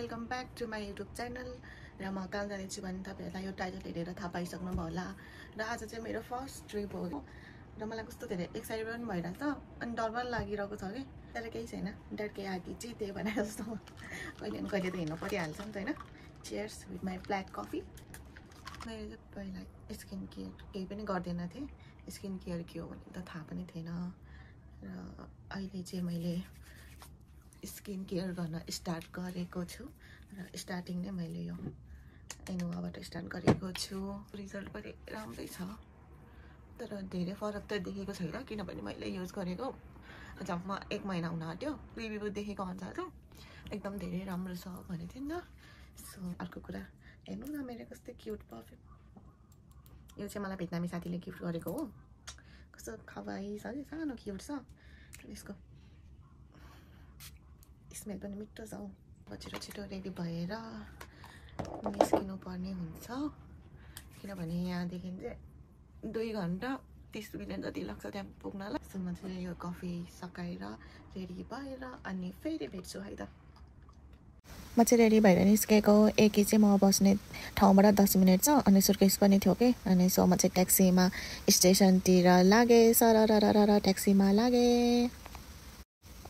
Welcome back to my YouTube channel र म कहाँ जानेछु भने तपाईहरुलाई यो टाइटल हेरेर थाहा पाइसक्नुभयो होला र आज चाहिँ मेरो फर्स्ट ट्रिप हो र मलाई कस्तो धेरै एक्साइटेड पनि भइरहेछ अनि डर पनि लागिरहेको छ के तर केही छैन डर के आगे चाहिँ त्यही भने जस्तो कहिले न कहिले त हिँड्नु परिहाल्छ नि त हैन cheers with my black coffee मैले चाहिँ पहिला स्किन केयर केही पनि गर्दैन थिएँ स्किन केयर के हो भने त थाहा पनि थिएन र अहिले चाहिँ मैले स्किन केयर गर्न स्टार्ट गरेको छु र स्टार्टिङ नै मैले यो एनुवाबाट स्टार्ट गरेको छु रिजल्ट पनि राम्रै छ तर धेरै फरक त देखेको छैन किनभने मैले युज गरेको जम्मा 1 महिना हुन आँट्यो रिभ्यू देखेको अनुसार चाहिँ एकदम धेरै राम्रो छ भने थिएँ नि त सो अर्को कुरा हेर्नु न मेरो कस्तो क्युट परफ्युम यो चाहिँ मलाई भियतनामी साथीले गिफ्ट गरेको हो कस्तो खवाई छ नि सानो क्युट छ यसको स्मेल पनि मिठो छ हौ छिटो छिटो रेडी भएर निस्किनु पर्ने हुन्छ किनभने यहाँदेखि चाहिँ 2 घन्टा 30 मिनट जति लाग्छ त्यहाँ पुग्नलाई सो म चाहिँ यो कफी सकाएर रेडी भएर अनि फेरि भेट्छु है त म चाहिँ रेडी भएर निस्केको एकी चाहिँ म बस्ने ठाउँबाट 10 मिनट छ अनि सुर्केस पनि थियो के अनि सो म चाहिँ ट्याक्सीमा स्टेसनतिर लागेँ सररररर ट्याक्सीमा लागेँ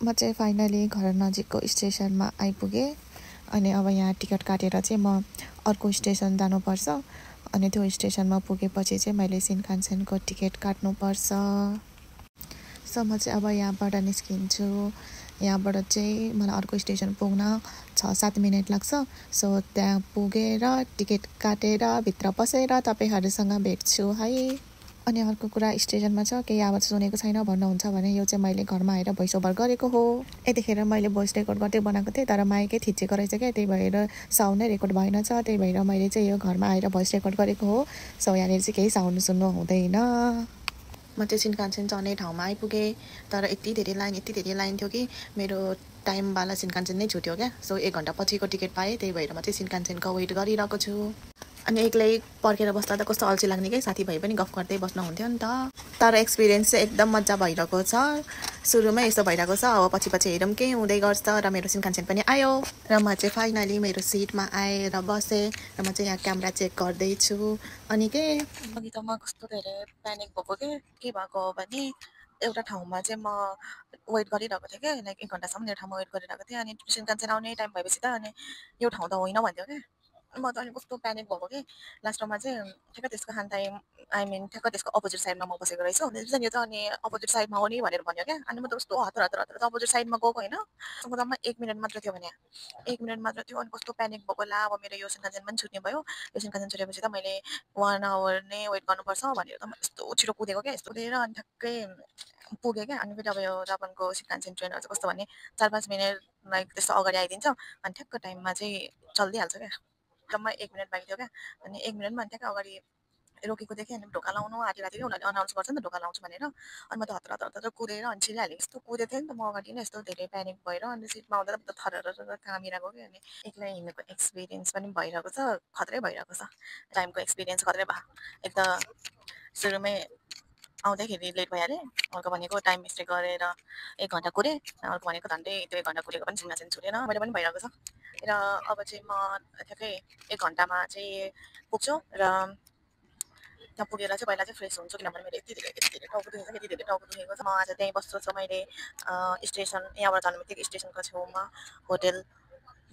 म चाहिँ फाइनली घर नजिकको स्टेसनमा आइपुगेँ अनि अब यहाँ टिकट काटेर चाहिँ म अर्को स्टेसन जानुपर्छ अनि त्यो स्टेसनमा पुगेपछि चाहिँ मैले सिनकानसेनको टिकट काट्नुपर्छ सो म चाहिँ अब यहाँबाट निस्किन्छु यहाँबाट चाहिँ मलाई अर्को स्टेसन पुग्न 6-7 मिनट लाग्छ सो त्यहाँ पुगेर टिकट काटेर भित्र पसेर तपाईहरुसँग भेट्छु है अनि अर्को कुरा स्टेसनमा छ केही आवाज सुनेको छैन भन्नुहुन्छ भने यो चाहिँ मैले घरमा आएर भोइस ओभर गरेको हो यतिखेर मैले भोइस रेकर्ड गर्दै बनाएको थिएँ तर माइकै थिचेको रहेछ क्या त्यही भएर साउन्ड नै रेकर्ड भएन छ त्यही भएर मैले चाहिँ यो घरमा आएर भोइस रेकर्ड गरेको हो सो यहाँनिर चाहिँ केही साउन्ड सुन्नु हुँदैन म चाहिँ सिनकानसेन चढ्ने ठाउँमा आइपुगेँ तर यति धेरै लाइन थियो कि मेरो टाइमवाला सिनकानसेन नै छुट्यो क्या सो 1 घन्टा पछिको टिकट पाएँ त्यही भएर म चाहिँ सिनकानसेनको वेट गरिरहेको छु अनि एक्लै पर्खेर बस्दा त कस्तो अल्छी लाग्ने के साथीभाइ पनि गफ गर्दै बस्नुहुन्थ्यो नि त तर एक्सपिरियन्स चाहिँ एकदम मजा भइरहेको छ सुरुमै यस्तो भइरहेको छ अब पछि हेरौँ के हुँदै गर्छ र मेरो सिनकानसेन पनि आयो र म चाहिँ फाइनली मेरो सिटमा आएर बसेँ र म चाहिँ यहाँ क्यामेरा चेक गर्दैछु अनि के अघि त म कस्तो धेरै प्यानिक भएको के भएको हो भने एउटा ठाउँमा चाहिँ म वेट गरिरहेको थिएँ क्या लाइक 1 घन्टासम्म एउटा ठाउँमा वेट गरिरहेको थिएँ अनि सिनकानसेन आउने टाइम भएपछि त अनि यो ठाउँ त होइन भन्थ्यो क्या म त अनि कस्तो प्यानिक भएको कि लास्टमा चाहिँ ठ्याक्क त्यसको खान टाइम आई मिन ठ्याक्क त्यसको अपोजिट साइडमा म बसेको रहेछु यो त अनि अपोजिट साइडमा हो नि भनेर भन्यो क्या अनि म त कस्तो हतार अपोजिट साइडमा गएको होइन जम्मा 1 मिनट मात्र थियो भने 1 मिनट मात्र थियो अनि कस्तो प्यानिक भएको ला अब मेरो यो सिनकानसेन पनि छुट्ने भयो यो सिनकानसेन छुटेपछि त मैले 1 आवर नै वेट गर्नुपर्छ भनेर त म यस्तो छिटो कुदेको क्या यस्तो कुदेर अनि ठ्याक्कै पुगेँ क्या अनि फेरि अब यो जापानको सिनकानसेन ट्रेनहरू चाहिँ कस्तो भने 4-5 मिनट लाइक त्यस्तो अगाडि आइदिन्छ अनि ठ्याक्क टाइममा चाहिँ चल्दिहाल्छ क्या जम्मा 1 मिनट बाँकी थियो क्या अनि 1 मिनटमा ठ्याक्क अगाडि रोकेको देखेँ अनि ढोका लाउनु आँटिरहेको थियो उनीहरूले अनाउन्स गर्छ नि त ढोका लाउँछु भनेर अनि म त हतार कुदेर अनि छिरिहालेँ यस्तो कुदेको थिएँ नि त म अगाडि नै यस्तो धेरै प्यानिक भएर अनि सिटमा आउँदा त थररर कामिरहेको क्या अनि एक्लै हिँडेको एक्सपिरियन्स पनि भइरहेको छ खत्रै भइरहेको छ टाइमको एक्सपिरियन्स खत्रै भयो एक त सुरुमै आउँदाखेरि लेट भइहालेँ अर्को भनेको टाइम मिस्टेक गरेर 1 घन्टा कुरेँ अर्को भनेको झन्डै त्यो 1 घन्टा कुरेको पनि सिनकानसेन छुटेन मैले पनि भइरहेको छ र अब चाहिँ म ठ्याक्कै 1 घन्टामा चाहिँ पुग्छु र त्यहाँ पुगेर चाहिँ पहिला चाहिँ फ्रेस हुन्छु किनभने मेरो यति धेरै टाउको दुखेको छ म आज त्यहीँ बस्छु छ मैले स्टेसन यहाँबाट जानु बित्तिकै स्टेसनको छेउमा होटल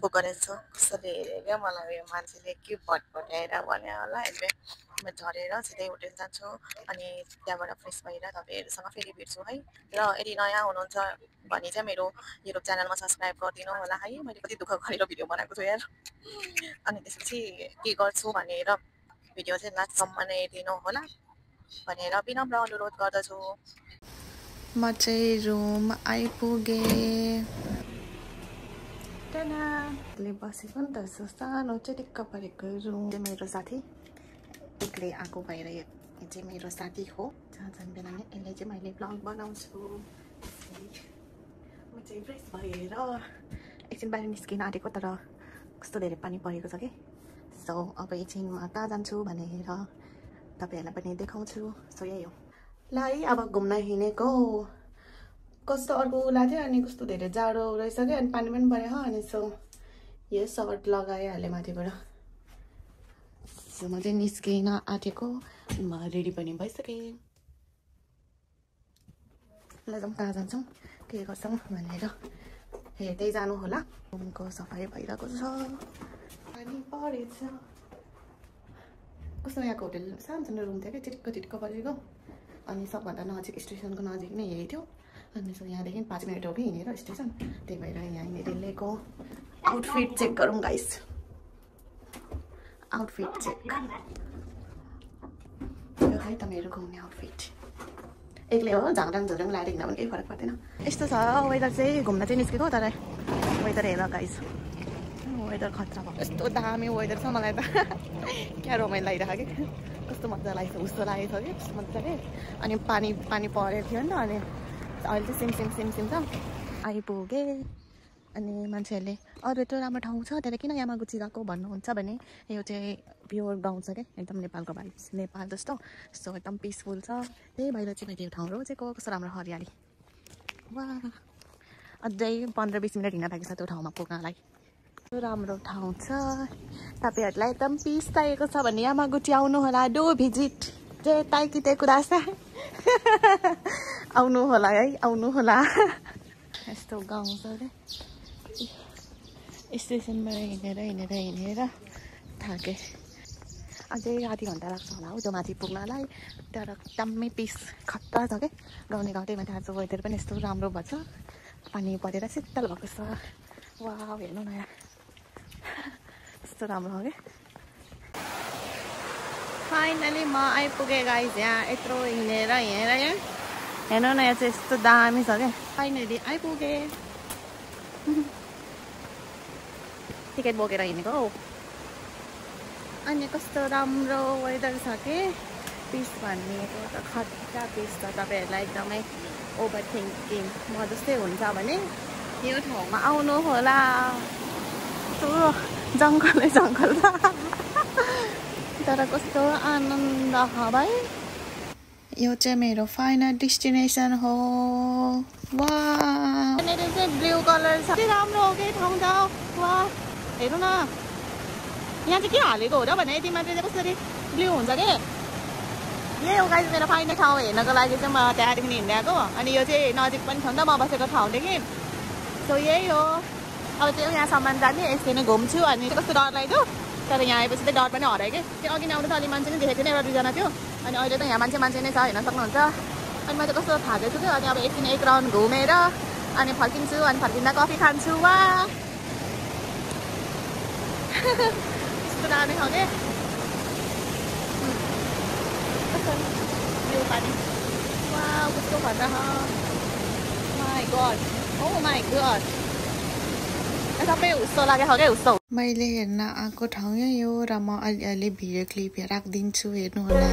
बुक गरेको छु कस्तो हेरेँ क्या मलाई यो मान्छेले के भटभट्याएर भन्यो होला अहिले म झरेर सिधै होटल जान्छु अनि त्यहाँबाट फ्रेस भएर तपाईँहरूसँग फेरि भेट्छु है र यदि नयाँ हुनुहुन्छ भने चाहिँ मेरो युट्युब च्यानलमा सब्सक्राइब गरिदिनु होला है मैले कति दुःख गरेर भिडियो बनाएको छु यार अनि त्यसपछि के गर्छु भनेर भिडियो चाहिँ लास्टसम्म नै हेरिदिनु होला भनेर विनम्र अनुरोध गर्दछु म चाहिँ रुम आइपुगेँ ले बसेको नि त सानो चाहिँ टिक्क परेको रुम चाहिँ मेरो साथी एक्लै आएको भएर यो चाहिँ मेरो साथी हो जहाँ जान बेला नै यसले चाहिँ मैले ब्लग बनाउँछु म चाहिँ फ्रेस भएर एकछिन बाहिर निस्किन आँटेको तर कस्तो धेरै पानी परेको छ कि सो अब एकछिनमा कहाँ जान्छु भनेर तपाईँहरूलाई पनि देखाउँछु सो यही हो ल है अब घुम्न हिँडेको कस्तो अर्को लाग्यो अनि कस्तो धेरै जाडो रहेछ क्या अनि पानी पनि परेको अनि सो यो सर्ट लगाइहालेँ माथिबाट। म चाहिँ निस्किन आँटेको, म रेडी पनि भइसकेँ। ल जाउँ कहाँ जान्छौँ के गर्छौँ भनेर हेर्दै जानु होला। रुमको सफाइ भइरहेको छ, पानी परेछ। कस्तो यहाँको होटल सानो रुम थियो क्या, चिटिक्क परेको। अनि सबभन्दा नजिक स्टेसनको नजिक नै यही थियो। अनि सो यहाँदेखि 5 मिनट हो कि हिँडेर स्टेसन, त्यही भएर यहाँनिर लिएको। आउटफिट चेक गरौँ गाइस, आउटफिट चेक। यो है त मेरो घुम्ने आउटफिट। एक्लै हो, झाङराङ झुरुङ लाएर हिँड्दा पनि केही फरक पर्दैन। यस्तो छ वेदर चाहिँ, घुम्न चाहिँ निस्केको तर वेदर हेर गाइस, वेदर खतरा भएको। यस्तो दामी वेदर छ, मलाई त क्या रमाइलो लागिरहेको कि, कस्तो मजा लागेको छ, उस्तो लागेको छ कि कस्तो मजाले। अनि पानी परेको थियो नि त, अनि अहिले चाहिँ सिम छ। आइपुगेँ। अनि मान्छेहरूले अरू यत्रो राम्रो ठाउँ छ तर किन यामागुची गएको भन्नुहुन्छ भने यो चाहिँ प्योर गाउँ छ क्या, एकदम नेपालको भाइब्स, नेपाल जस्तो सो एकदम पिसफुल छ। त्यही भएर चाहिँ मैले यो ठाउँ रोजेको। कस्तो राम्रो हरियाली, वाह। अझै 15-20 मिनट हिँड्न बाँकी छ त्यो ठाउँमा पुग्नलाई। राम्रो ठाउँ छ। तपाईँहरूलाई एकदम पिस चाहिएको छ भने यामागुची आउनु होला। डु भिजिट जे ताइकिते कुरासा आउनु होला है, आउनु होला। यस्तो गाउँ छ क्या। स्टेसनबाट हिँडेर थाकेँ। अझै आधी घन्टा लाग्छ होला हौ त्यो माथि पुग्नलाई। तर एकदमै पिस खतरा छ क्या। गाउने गाउँदैमा आज वेदर पनि यस्तो राम्रो भएछ, पानी परेर शीतल भएको छ। वाह हेर्नु न यहाँ यस्तो राम्रो हो क्या। फाइनली म आइपुगेँ गाइस यहाँ। यत्रो हिँडेर यहाँ हेर्नु न, यहाँ चाहिँ यस्तो दामी छ क्या। फाइनली आइपुगेँ। टिकट बोकेर हिँडेको हौ। अनि कस्तो राम्रो वेदर छ कि, पिस भनेको त खतरा पिस छ। तपाईँहरूलाई एकदमै ओभर थिङ्किङ म जस्तै हुन्छ भने यो ठाउँमा आउनु होला। जङ्गलै जङ्गल छ तर कस्तो आनन्द छ भाइ। यो चाहिँ मेरो फाइनल डेस्टिनेसन हो। वाह यहाँनिर चाहिँ ब्लू कलर छ, राम्रो हो कि ठाउँ त। वाह हेर्नु न, यहाँ चाहिँ के हालेको हो र भने यति मात्रै चाहिँ कसरी ब्लू हुन्छ कि। यही हो गाइस मेरो फाइनल ठाउँ हेर्नको लागि चाहिँ म त्यहाँदेखि हिँड्दै आएको। अनि यो चाहिँ नजिक पनि छ नि त म बसेको ठाउँदेखि। सो यही हो। अब चाहिँ यहाँसम्म जाने, यस्तै नै घुम्छु। अनि कस्तो डर लाग्यो, तर यहाँ आएपछि चाहिँ डर पनि हरायो कि। त्यो अघि नै आउँदा त अलि मान्छे नै देखेको थिएन, 1-2 जना थियो। अनि अहिले त यहाँ मान्छे नै छ, हेर्न सक्नुहुन्छ। अनि म चाहिँ कस्तो थाकेको छु क्या। अनि अब एकछिन 1 राउन्ड घुमेर अनि फर्किन्छु। अनि फर्किँदा कफी खान्छु। वाह यस्तो दामी छ कि यो पानी। वाह कस्तो खतरा छ। My god, oh my god, सबै हुस्सो लागेको क्या, हुस्सो। मैले हेर्न आएको ठाउँ यही हो र म अलि भिडियो क्लिप राखिदिन्छु, हेर्नु होला।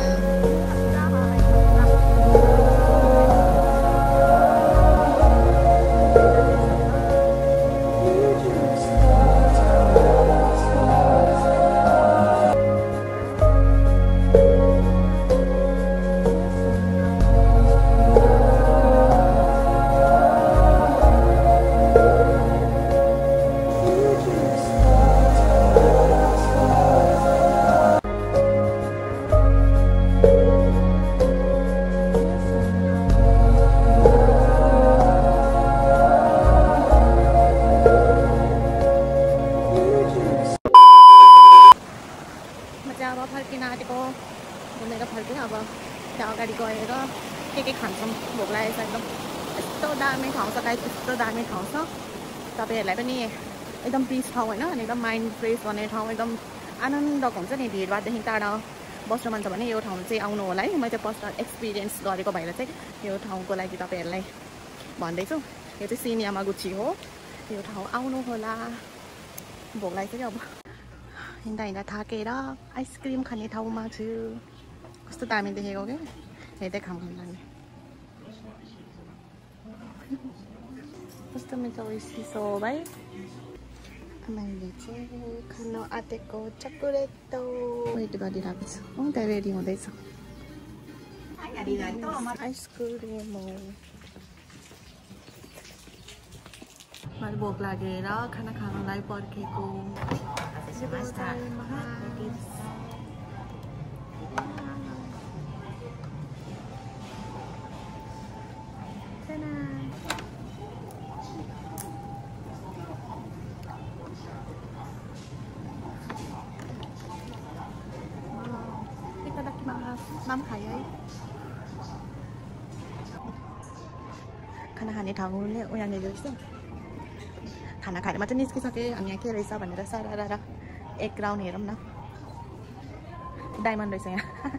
घुमेर फर्क्यौँ। अब त्यहाँ अगाडि गएर के खान्छौँ, भोक लागेको छ एकदम। यस्तो दामी ठाउँ छ गाइस, यस्तो दामी ठाउँ छ। तपाईँहरूलाई पनि एकदम पिस ठाउँ होइन, अनि एकदम माइन्ड फ्रेस गर्ने ठाउँ, एकदम आनन्दको हुन्छ नि। भिडभाडदेखि टाढा बस्नु मन छ भने यो ठाउँ चाहिँ आउनु होला है। म चाहिँ पर्सनल एक्सपिरियन्स गरेको भएर चाहिँ यो ठाउँको लागि तपाईँहरूलाई भन्दैछु। यो चाहिँ सिन यामागुची हो, यो ठाउँ आउनु होला। भोक लागेको अब हिँड्दा थाकेर आइसक्रिम खाने ठाउँमा छु। कस्तो दामी देखेको क्या, हेर्दै खाउँ लाग्ने। कस्तो मिठो चिसो हो भाइ। मैले चाहिँ खानु आँटेको चकोलेटो वेट गरिरहेको छु। त्यहाँ रेडी हुँदैछ आइसक्रिम हो। मलाई भोक लागेर खाना खानलाई पर्खेको माम खायो है खाना खाने ठाउँले यहाँनिर रहेछ खाना खाएर मात्रै निस्किसकेँ अनि यहाँ के रहेछ भनेर सरारा एक राउन्ड हेरौँ न डायमन्ड रहेछ यहाँ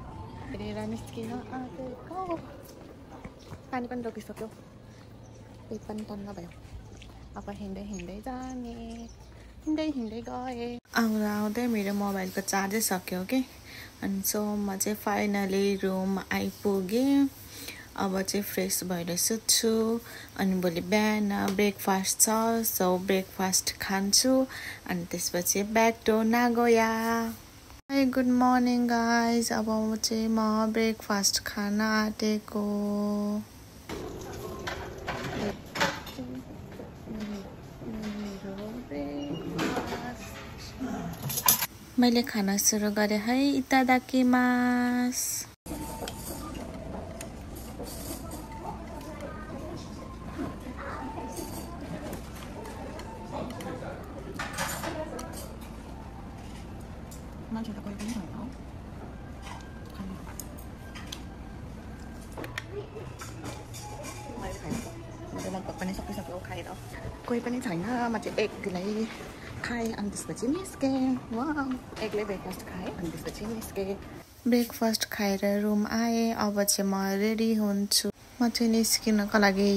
हेरेर निस्किन आँटेको पानी पनि रोकिसक्यो पेट पनि तन्न भयो अब हिँड्दै हिँड्दै जाने हिँड्दै गएँ आउँदा आउँदै मेरो मोबाइलको चार्जै सक्यो कि अनि सो म चाहिँ फाइनली रुम आइपुगेँ अब चाहिँ फ्रेस भएर सुत्छु अनि भोलि बिहान ब्रेकफास्ट छ सो ब्रेकफास्ट खान्छु अनि त्यसपछि back to Nagoya hi good morning guys अब चाहिँ म ब्रेकफास्ट खान आँटेको मैले खाना सुरु गरेँ है इतादाकिमास मान्छेलाई कोही पनि छैन मैले लगभग पनि सकिसक्यो खाएर कोही पनि छैन म चाहिँ एगलाई खाएँ अनि त्यसपछि निस्केँ एगले ब्रेकफास्ट खाएँ अनि त्यसपछि निस्केँ ब्रेकफास्ट खाएर रुम आएँ अब चाहिँ म रेडी हुन्छु म चाहिँ निस्किनको लागि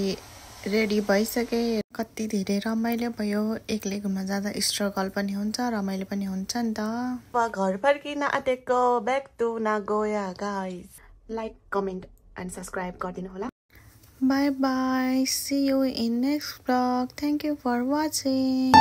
रेडी भइसकेँ कति धेरै रमाइलो भयो एक्लै घुम्न जाँदा स्ट्रगल पनि हुन्छ रमाइलो पनि हुन्छ नि त घर फर्किन आँटेको back to Nagoya guys like comment and subscribe गरिदिनु होला bye bye see you in next blog thank you for watching